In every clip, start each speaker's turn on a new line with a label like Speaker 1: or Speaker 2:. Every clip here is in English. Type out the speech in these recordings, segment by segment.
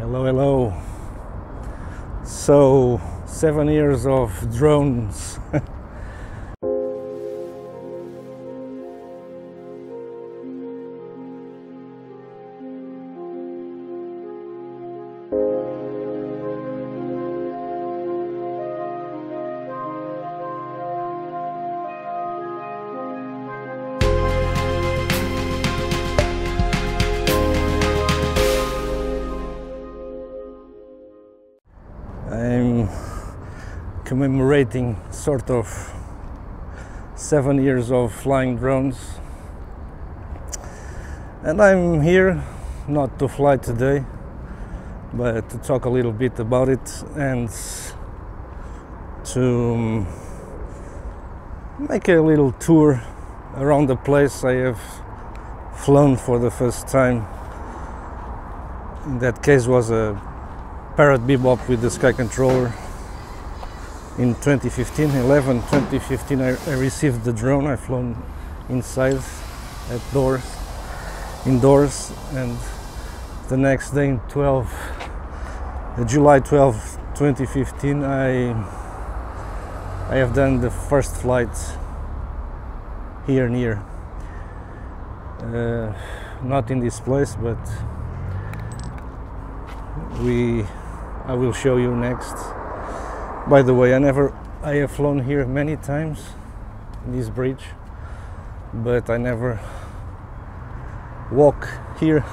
Speaker 1: Hello, hello. So, 7 years of drones. I'm commemorating sort of 7 years of flying drones, and I'm here not to fly today but to talk a little bit about it and to make a little tour around the place I have flown for the first time. In that case was a Parrot Bebop with the Sky Controller in 2015, 2015 I received the drone. I flown inside, indoors, and the next day in July 12, 2015 I have done the first flight here near, not in this place, but I will show you next. By the way, I have flown here many times in this bridge, but I never walk here.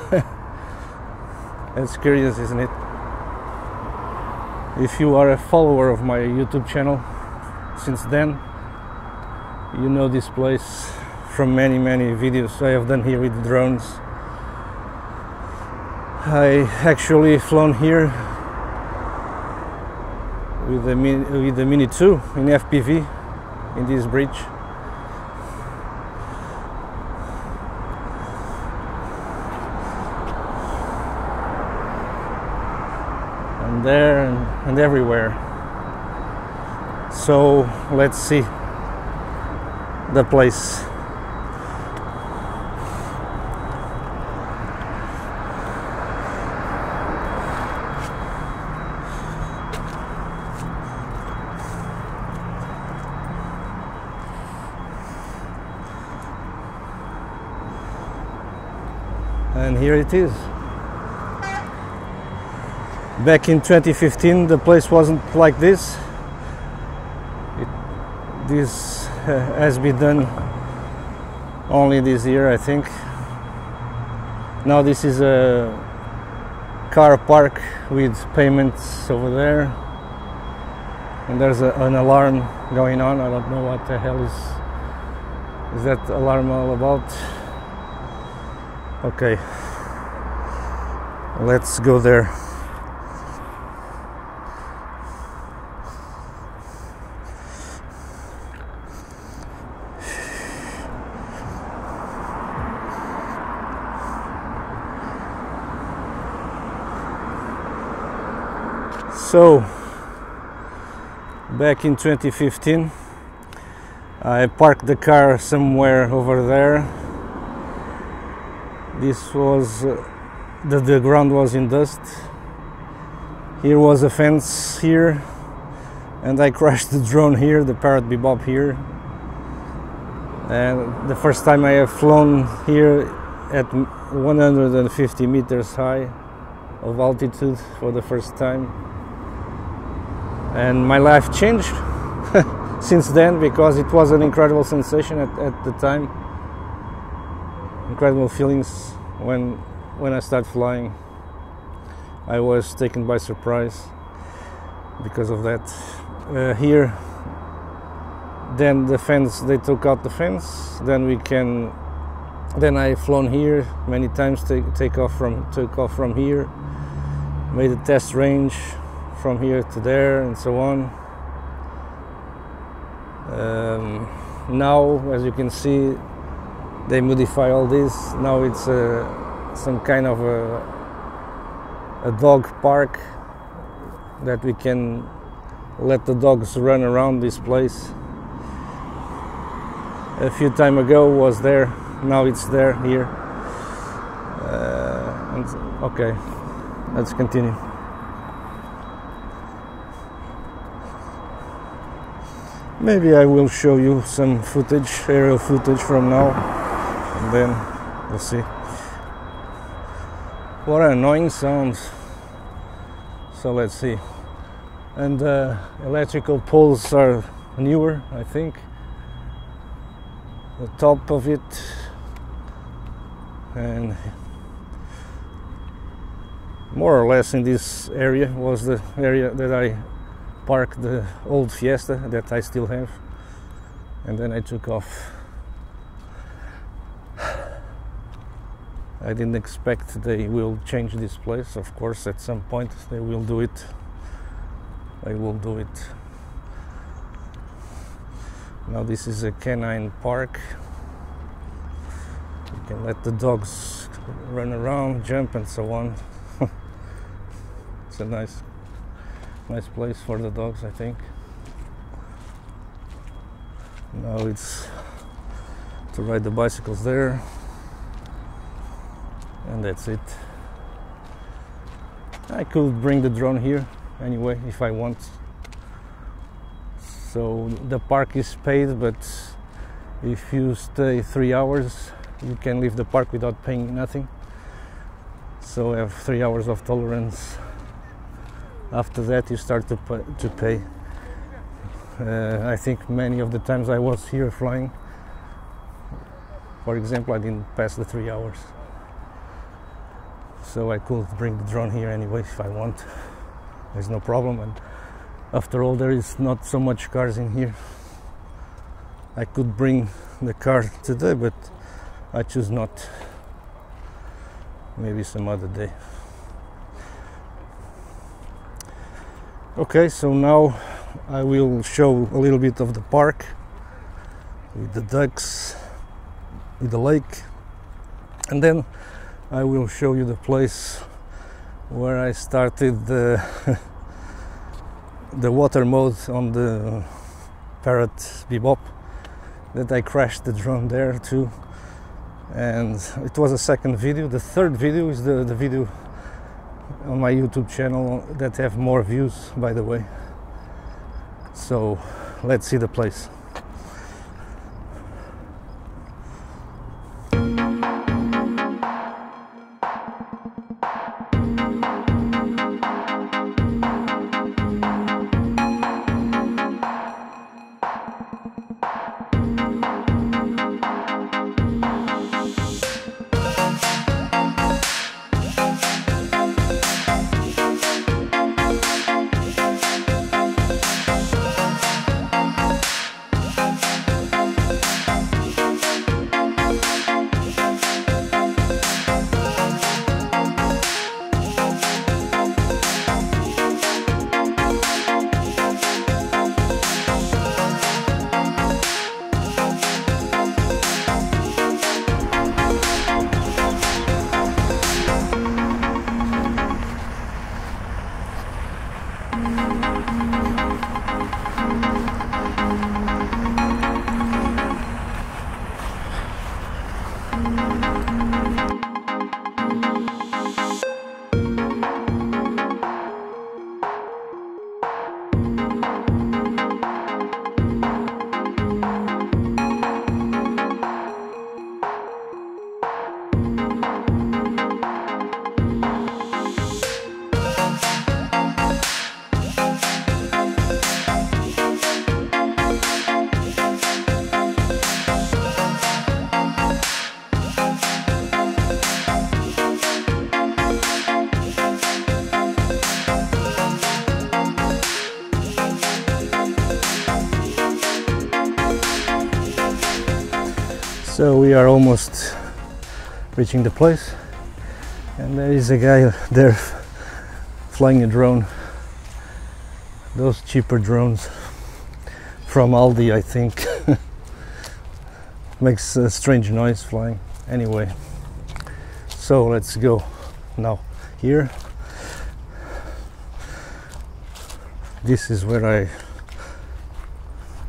Speaker 1: That's curious, isn't it? If you are a follower of my YouTube channel since then, you know this place from many videos I have done here with drones. I actually flown here with the Mini 2 in FPV in this bridge. And there and everywhere. So let's see the place. And here it is. Back in 2015 the place wasn't like this. This has been done only this year, I think. Now this is a car park with payments over there, and there's an alarm going on. I don't know what the hell is that alarm all about. Okay, let's go there. So, back in 2015, I parked the car somewhere over there. This was the ground was in dust. Here was a fence here, and I crashed the drone here, the Parrot Bebop here. And the first time I have flown here at 150 meters high of altitude for the first time. And my life changed since then, because it was an incredible sensation at the time. Incredible feelings when I started flying. I was taken by surprise because of that. Here, then the fence, they took out the fence. Then I flown here many times. Took off from here. Made a test range from here to there and so on. Now, as you can see, they modify all this. Now it's some kind of a dog park that we can let the dogs run around this place. A few time ago was there, now it's there here. And okay, let's continue. Maybe I will show you some footage, aerial footage from now, and then we'll see. What an annoying sound. So let's see. And electrical poles are newer, I think. The top of it, and more or less in this area was the area that I parked the old Fiesta that I still have, and then I took off. I didn't expect they will change this place. Of course, at some point they will do it. They will do it. Now this is a canine park. You can let the dogs run around, jump and so on. It's a nice place for the dogs, I think. Now it's to ride the bicycles there, and that's it. I could bring the drone here anyway if I want. So the park is paid, but if you stay 3 hours you can leave the park without paying nothing. So I have 3 hours of tolerance. After that you start to pay. I think many of the times I was here flying, for example, I didn't pass the 3 hours. So I could bring the drone here anyway if I want. There's no problem, and after all there is not so much cars in here. I could bring the car today, but I choose not. Maybe some other day. Okay, so now I will show a little bit of the park with the ducks, with the lake, and then I will show you the place where I started the water mode on the Parrot Bebop, that I crashed the drone there too. And it was a second video. The third video is the video on my YouTube channel that have more views, by the way. So let's see the place. So we are almost reaching the place, and there is a guy there flying a drone. Those cheaper drones from Aldi, I think. Makes a strange noise flying. Anyway, so let's go now. Here, this is where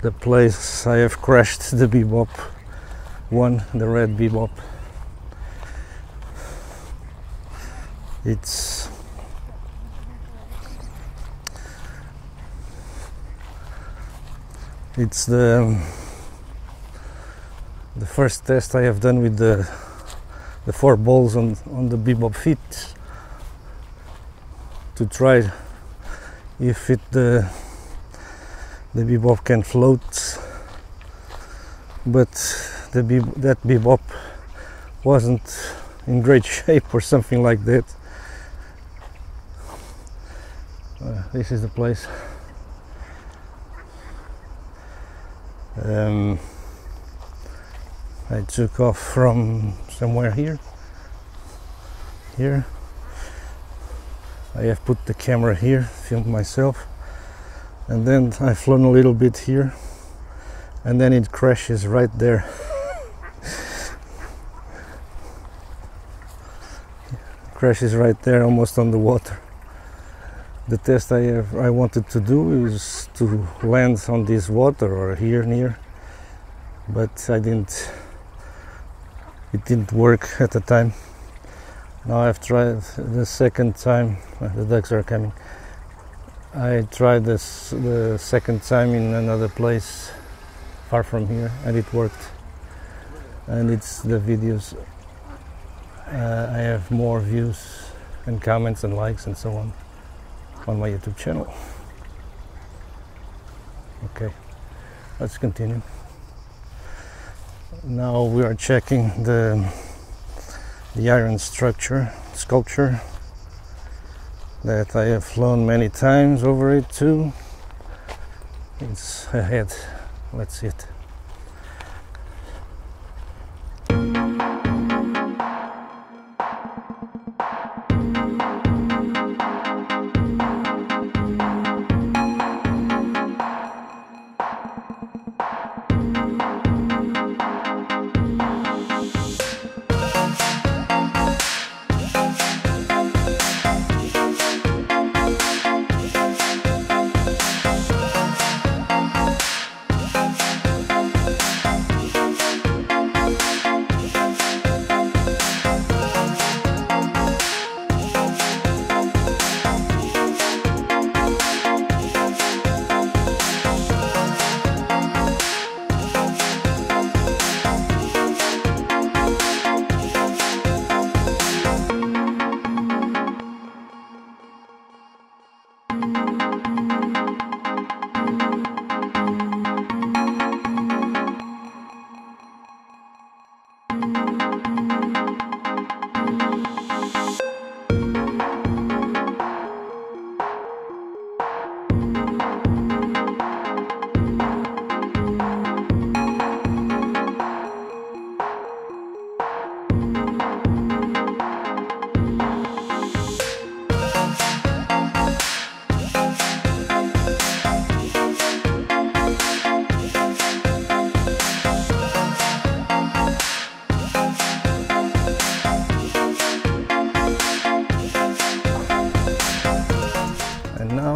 Speaker 1: the place I have crashed the Bebop one, the red Bebop. It's It's the first test I have done with the 4 balls on the bebop feet to try if the bebop can float, but that bebop wasn't in great shape or something like that. This is the place. I took off from somewhere here. I have put the camera here, filmed myself, and then I've flown a little bit here, and then it crashes right there. Crashes right there, almost on the water. The test I wanted to do is to land on this water or here near, but it didn't work at the time. Now I've tried the second time. The ducks are coming. I tried this the second time in another place far from here, and it worked. And it's the videos. I have more views and comments and likes and so on my YouTube channel. Okay, let's continue. Now we are checking the iron sculpture that I have flown many times over it too. It's ahead. Let's see it.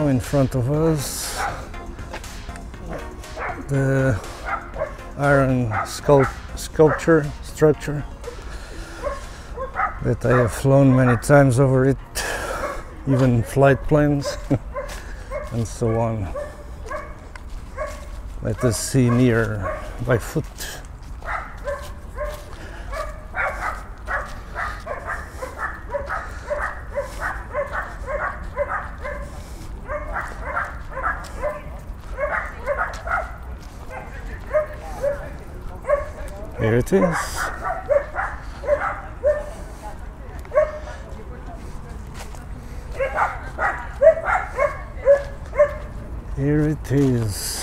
Speaker 1: In front of us, the iron structure that I have flown many times over it, even flight planes and so on. Let us see near by foot. Here it is. Here it is.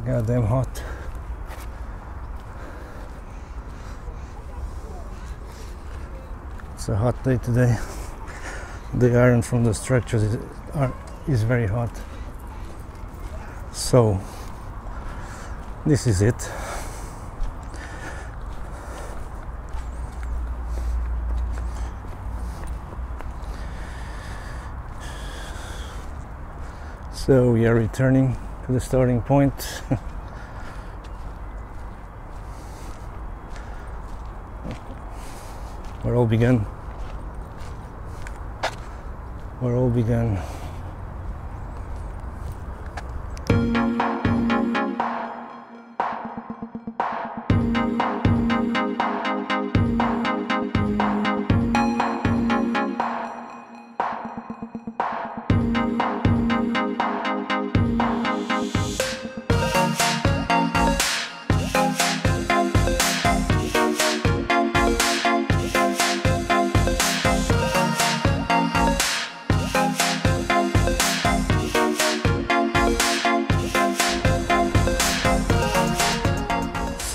Speaker 1: Goddamn hot. It's a hot day today. The iron from the structures is very hot. So this is it. So we are returning to the starting point. Where all began. Where all began.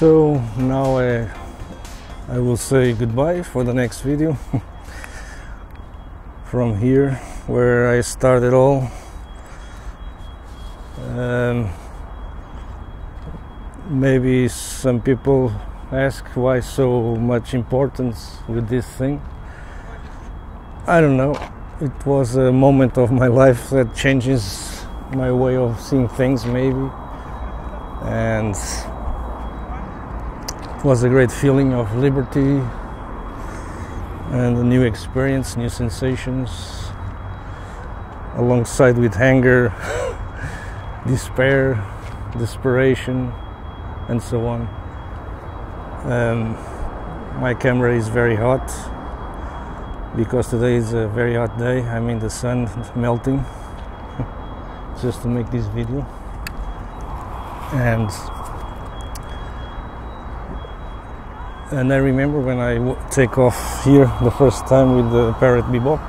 Speaker 1: So now I will say goodbye for the next video from here where I started all. Maybe some people ask why so much importance with this thing. I don't know, it was a moment of my life that changes my way of seeing things maybe, and it was a great feeling of liberty and a new experience, new sensations, alongside with anger, despair, desperation, and so on. My camera is very hot because today is a very hot day. I'm in the sun melting just to make this video. And I remember when I take off here the first time with the Parrot Bebop,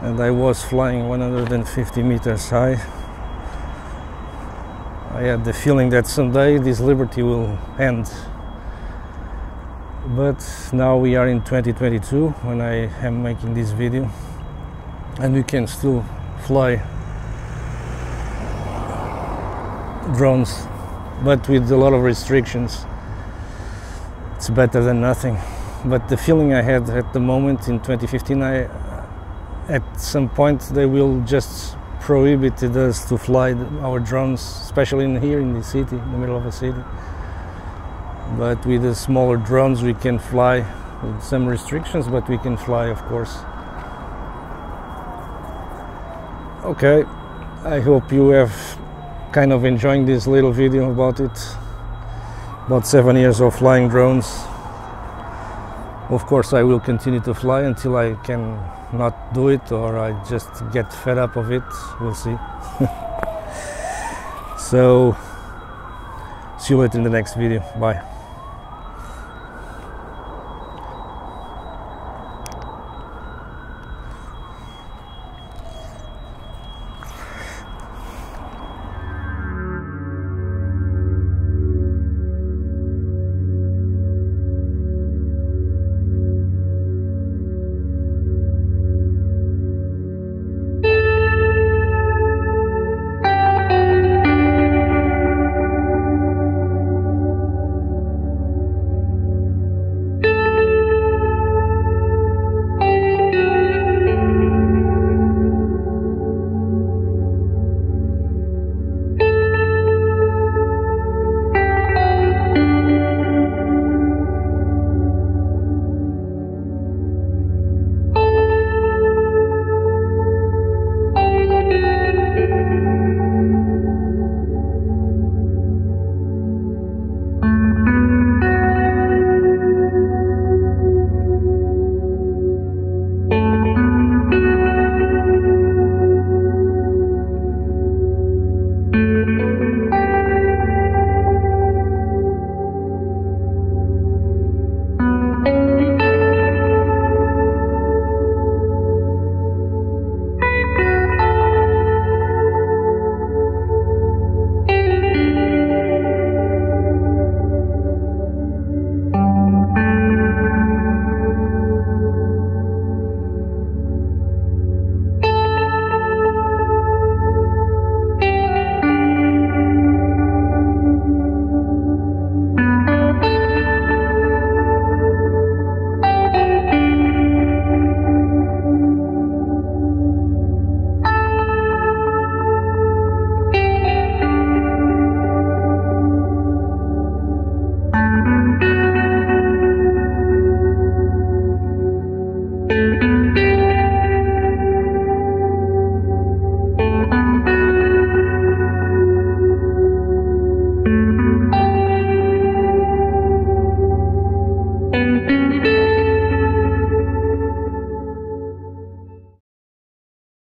Speaker 1: and I was flying 150 meters high. I had the feeling that someday this liberty will end. But now we are in 2022 when I am making this video, and we can still fly drones, but with a lot of restrictions. It's better than nothing. But the feeling I had at the moment in 2015, at some point they will just prohibit us to fly our drones, especially here in the city, in the middle of a city. But with the smaller drones we can fly with some restrictions, but we can fly, of course. Okay, I hope you have kind of enjoying this little video about it. About 7 years of flying drones. Of course I will continue to fly until I can not do it, or I just get fed up of it. We'll see. So see you later in the next video. Bye.